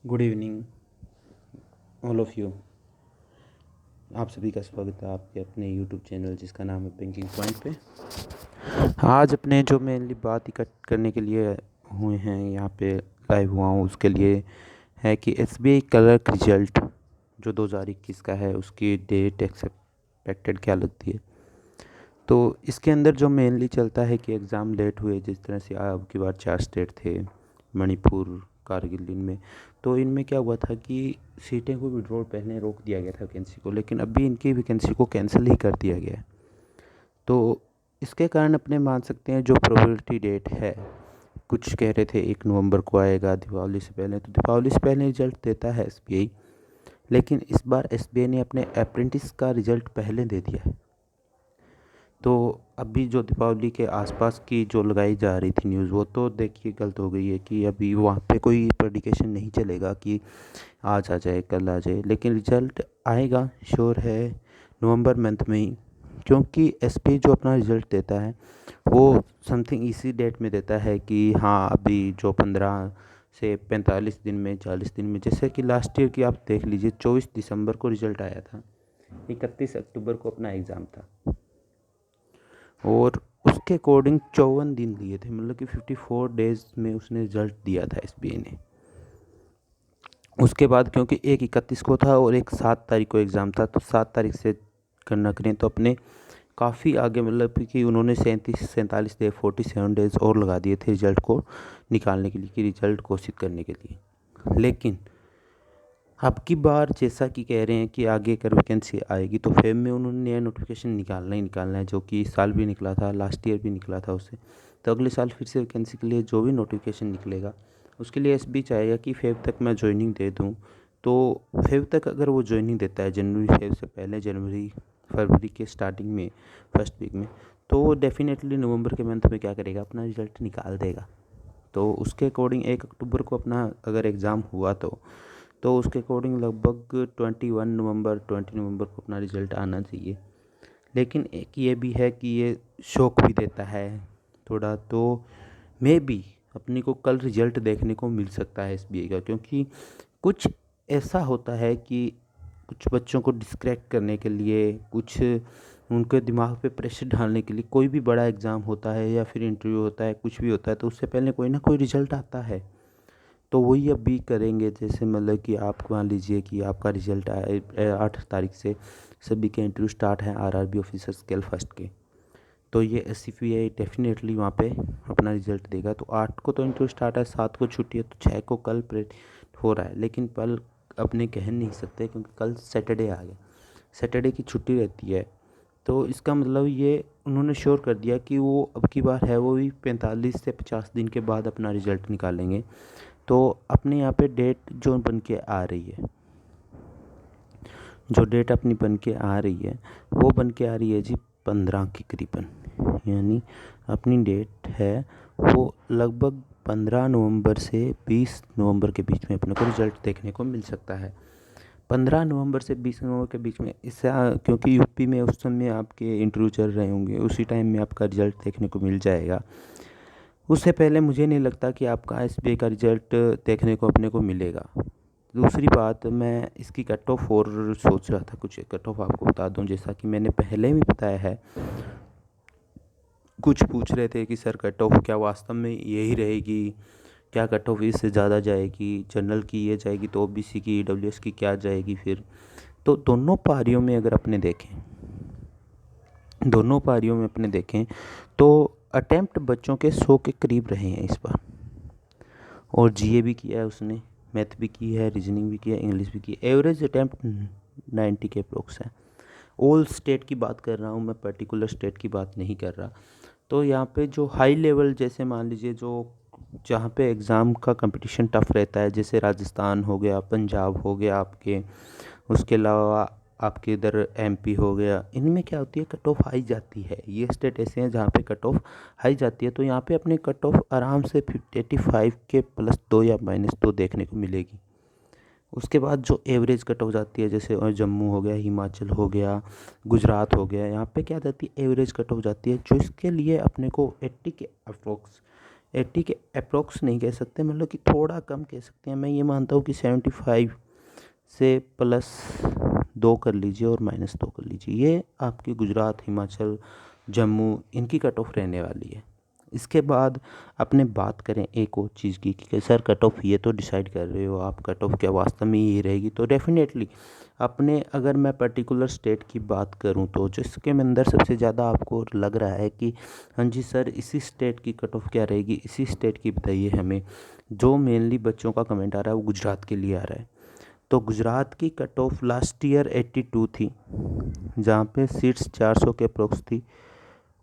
Good evening all of you. आप सभी का स्वागत है आपके अपने यूट्यूब चैनल जिसका नाम है बैंकिंग पॉइंट पे। आज अपने जो मेनली बात इकट्ठ करने के लिए हुए हैं यहाँ पे लाइव हुआ हूँ उसके लिए है कि एसबीआई क्लर्क रिजल्ट जो 2021 का है उसकी डेट एक्सपेक्टेड क्या लगती है। तो इसके अंदर जो मेनली चलता है कि एग्ज़ाम लेट हुए, जिस तरह से अब की बार 4 स्टेट थे, मणिपुर, कारगिल, इनमें तो इनमें क्या हुआ था कि सीटें को विड्रॉल पहले रोक दिया गया था वैकेंसी को, लेकिन अभी इनकी वैकेंसी को कैंसिल ही कर दिया गया है। तो इसके कारण अपने मान सकते हैं जो प्रोबेबिलिटी डेट है, कुछ कह रहे थे 1 नवंबर को आएगा दीपावली से पहले, तो दीपावली से पहले रिजल्ट देता है एसबीआई, लेकिन इस बार एसबीआई ने अपने अप्रेंटिस का रिजल्ट पहले दे दिया है। तो अभी जो दीपावली के आसपास की जो लगाई जा रही थी न्यूज़, वो तो देखिए गलत हो गई है कि अभी वहाँ पे कोई प्रेडिकेशन नहीं चलेगा कि आज आ जाए कल आ जाए, लेकिन रिजल्ट आएगा श्योर है नवंबर मंथ में ही, क्योंकि एसबीआई जो अपना रिजल्ट देता है वो समथिंग इसी डेट में देता है कि हाँ अभी जो 15 से 45 दिन में, 40 दिन में, जैसे कि लास्ट ईयर की आप देख लीजिए 24 दिसंबर को रिजल्ट आया था, 31 अक्टूबर को अपना एग्ज़ाम था और उसके अकॉर्डिंग 54 दिन लिए थे, मतलब कि 54 डेज में उसने रिजल्ट दिया था एसबीआई ने। उसके बाद क्योंकि एक 31 को था और एक 7 तारीख को एग्ज़ाम था, तो 7 तारीख से करना करें तो अपने काफ़ी आगे, मतलब कि उन्होंने 47 डे 47 डेज और लगा दिए थे रिजल्ट को निकालने के लिए, कि रिजल्ट घोषित करने के लिए। लेकिन अब की बार जैसा कि कह रहे हैं कि आगे अगर वैकेंसी आएगी तो फेब में उन्होंने नया नोटिफिकेशन निकालना ही निकालना है, जो कि इस साल भी निकला था, लास्ट ईयर भी निकला था उससे। तो अगले साल फिर से वैकेंसी के लिए जो भी नोटिफिकेशन निकलेगा उसके लिए एसबी चाहेगा कि फेब तक मैं ज्वाइनिंग दे दूँ। तो फेब तक अगर वो ज्वाइनिंग देता है, जनवरी फेब से पहले, जनवरी फरवरी के स्टार्टिंग में, फर्स्ट वीक में, तो वो डेफिनेटली नवंबर के मंथ में क्या करेगा, अपना रिजल्ट निकाल देगा। तो उसके अकॉर्डिंग 1 अक्टूबर को अपना अगर एग्ज़ाम हुआ तो उसके अकॉर्डिंग लगभग 21 नवंबर 20 नवंबर को अपना रिज़ल्ट आना चाहिए। लेकिन एक ये भी है कि ये शौक भी देता है थोड़ा, तो मे बी अपने को कल रिज़ल्ट देखने को मिल सकता है एसबीआई का, क्योंकि कुछ ऐसा होता है कि कुछ बच्चों को डिस्ट्रैक्ट करने के लिए, कुछ उनके दिमाग पे प्रेशर डालने के लिए, कोई भी बड़ा एग्ज़ाम होता है या फिर इंटरव्यू होता है, कुछ भी होता है, तो उससे पहले कोई ना कोई रिज़ल्ट आता है। तो वही अभी करेंगे, जैसे मतलब कि आप मान लीजिए कि आपका रिजल्ट आए 8 तारीख से सभी के इंटरव्यू स्टार्ट हैं आरआरबी ऑफिसर स्केल फर्स्ट के, तो ये एससीपीआई डेफिनेटली वहाँ पे अपना रिजल्ट देगा। तो 8 को तो इंटरव्यू स्टार्ट है, 7 को छुट्टी है, तो 6 को कल प्रेड हो रहा है, लेकिन कल अपने कह नहीं सकते क्योंकि कल सैटरडे आ गया, सैटरडे की छुट्टी रहती है। तो इसका मतलब ये उन्होंने श्योर कर दिया कि वो अब की बार है वो भी 45 से 50 दिन के बाद अपना रिजल्ट निकालेंगे। तो अपने यहाँ पे डेट जो बन के आ रही है, जो डेट अपनी बन के आ रही है वो बन के आ रही है जी 15 के करीबन, यानी अपनी डेट है वो लगभग 15 नवंबर से 20 नवंबर के बीच में अपने को रिजल्ट देखने को मिल सकता है। 15 नवंबर से 20 नवंबर के बीच में, इससे क्योंकि यूपी में उस समय आपके इंटरव्यू चल रहे होंगे, उसी टाइम में आपका रिजल्ट देखने को मिल जाएगा। उससे पहले मुझे नहीं लगता कि आपका एसबीआई का रिजल्ट देखने को अपने को मिलेगा। दूसरी बात, मैं इसकी कट ऑफ और सोच रहा था, कुछ कट ऑफ आपको बता दूं, जैसा कि मैंने पहले भी बताया है। कुछ पूछ रहे थे कि सर कट ऑफ क्या वास्तव में यही रहेगी, क्या कट ऑफ इससे ज़्यादा जाएगी, जनरल की ये जाएगी तो ओबीसी की ईडब्ल्यूएस की क्या जाएगी फिर। तो दोनों पारियों में अगर अपने देखें, दोनों पारियों में अपने देखें तो अटेम्प्ट बच्चों के 100 के करीब रहे हैं इस बार, और जीए भी किया है उसने, मैथ भी की है, रीजनिंग भी किया है, इंग्लिश भी की है। एवरेज अटैम्प्ट 90 के अप्रोक्स है। ऑल स्टेट की बात कर रहा हूँ मैं, पर्टिकुलर स्टेट की बात नहीं कर रहा। तो यहाँ पे जो हाई लेवल, जैसे मान लीजिए जो जहाँ पे एग्ज़ाम का कंपटीशन टफ रहता है, जैसे राजस्थान हो गया, पंजाब हो गया आपके, उसके अलावा आपके इधर एमपी हो गया, इनमें क्या होती है कट ऑफ हाई जाती है। ये स्टेट ऐसे हैं जहाँ पे कट ऑफ हाई जाती है, तो यहाँ पे अपने कट ऑफ आराम से 85 के +2 या -2 देखने को मिलेगी। उसके बाद जो एवरेज कट ऑफ जाती है, जैसे और जम्मू हो गया, हिमाचल हो गया, गुजरात हो गया, यहाँ पे क्या जाती है एवरेज कट ऑफ जाती है, जो इसके लिए अपने को 80 के अप्रोक्स 80 के अप्रोक्स नहीं कह सकते, मतलब कि थोड़ा कम कह सकते हैं। मैं ये मानता हूँ कि 75 से +2 कर लीजिए और -2 कर लीजिए। ये आपकी गुजरात, हिमाचल, जम्मू इनकी कट ऑफ रहने वाली है। इसके बाद अपने बात करें एक और चीज़ की कि सर कट ऑफ ये तो डिसाइड कर रहे हो आप, कट ऑफ क्या वास्तव में ये रहेगी? तो डेफिनेटली अपने, अगर मैं पर्टिकुलर स्टेट की बात करूं तो जिसके अंदर सबसे ज़्यादा आपको लग रहा है कि हाँ जी सर इसी स्टेट की कट ऑफ क्या रहेगी, इसी स्टेट की बताइए हमें, जो मेनली बच्चों का कमेंट आ रहा है वो गुजरात के लिए आ रहा है। तो गुजरात की कट ऑफ लास्ट ईयर 82 थी, जहाँ पे सीट्स 400 के अप्रोक्स थी,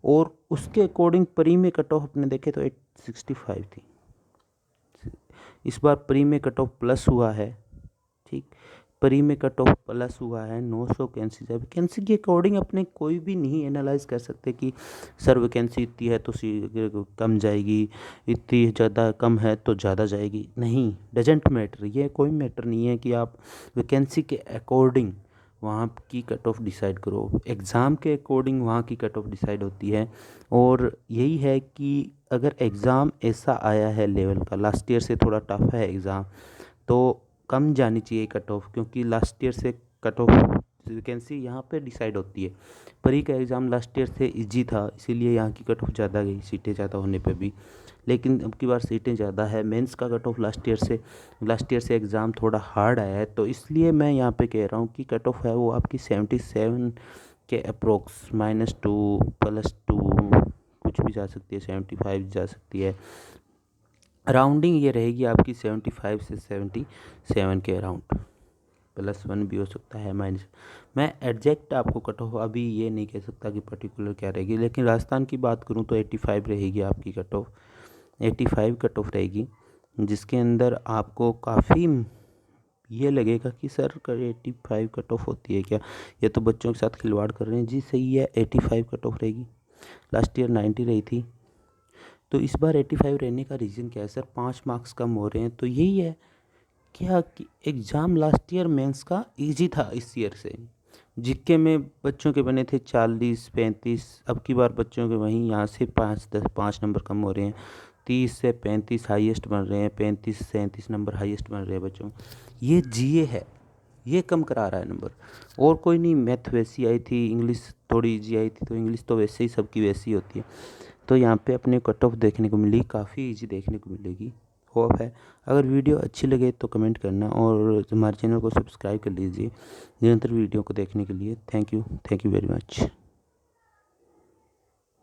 और उसके अकॉर्डिंग प्री में कट ऑफ अपने देखे तो 865 थी। इस बार प्री में कट ऑफ प्लस हुआ है, ठीक, प्री में कट ऑफ प्लस हुआ है 900 वैकेंसी। है वैकेंसी के अकॉर्डिंग अपने कोई भी नहीं एनालाइज कर सकते कि सर वैकेंसी इतनी है तो कम जाएगी, इतनी ज़्यादा कम है तो ज़्यादा जाएगी, नहीं, डजेंट मैटर। ये कोई मैटर नहीं है कि आप वैकेंसी के अकॉर्डिंग वहाँ की कट ऑफ डिसाइड करो, एग्ज़ाम के अकॉर्डिंग वहाँ की कट ऑफ डिसाइड होती है। और यही है कि अगर एग्ज़ाम ऐसा आया है लेवल का, लास्ट ईयर से थोड़ा टफ है एग्ज़ाम, तो कम जानी चाहिए कट ऑफ, क्योंकि लास्ट ईयर से कट ऑफ वैकेंसी यहाँ पे डिसाइड होती है। प्री का एग्ज़ाम लास्ट ईयर से इजी था, इसीलिए यहाँ की कट ऑफ ज़्यादा गई, सीटें ज़्यादा होने पे भी। लेकिन अब की बार सीटें ज़्यादा है, मेंस का कट ऑफ लास्ट ईयर से एग्ज़ाम थोड़ा हार्ड आया है, तो इसलिए मैं यहाँ पे कह रहा हूँ कि कट ऑफ है वो आपकी 77 के अप्रोक्स, -2 +2 कुछ भी जा सकती है, 75 जा सकती है। राउंडिंग ये रहेगी आपकी 75 से 77 के अराउंड, +1 भी हो सकता है, माइनस। मैं एग्जैक्ट आपको कट ऑफ अभी ये नहीं कह सकता कि पर्टिकुलर क्या रहेगी, लेकिन राजस्थान की बात करूँ तो 85 रहेगी आपकी कट ऑफ, 85 कट ऑफ रहेगी, जिसके अंदर आपको काफ़ी ये लगेगा कि सर 85 कट ऑफ होती है क्या, ये तो बच्चों के साथ खिलवाड़ कर रहे हैं। जी सही है, 85 कट ऑफ रहेगी। लास्ट ईयर 90 रही थी, तो इस बार 85 रहने का रीज़न क्या है सर? 5 मार्क्स कम हो रहे हैं, तो यही है क्या कि एग्ज़ाम लास्ट ईयर मेंस का इजी था इस ईयर से, जीके में बच्चों के बने थे 40-35, अब की बार बच्चों के वहीं यहाँ से 5 नंबर कम हो रहे हैं, 30 से 35 हाईएस्ट बन रहे हैं, 35 से 37 नंबर हाईएस्ट बन रहे हैं बच्चों। ये जीए है, ये कम करा रहा है नंबर, और कोई नहीं। मैथ वैसी आई थी, इंग्लिश थोड़ी इजी आई थी, तो इंग्लिश तो वैसे ही सबकी वैसी होती है। तो यहाँ पे अपने कट ऑफ देखने को मिली, काफ़ी इजी देखने को मिलेगी, होप है। अगर वीडियो अच्छी लगे तो कमेंट करना, और हमारे चैनल को सब्सक्राइब कर लीजिए निरंतर वीडियो को देखने के लिए। Thank you very much.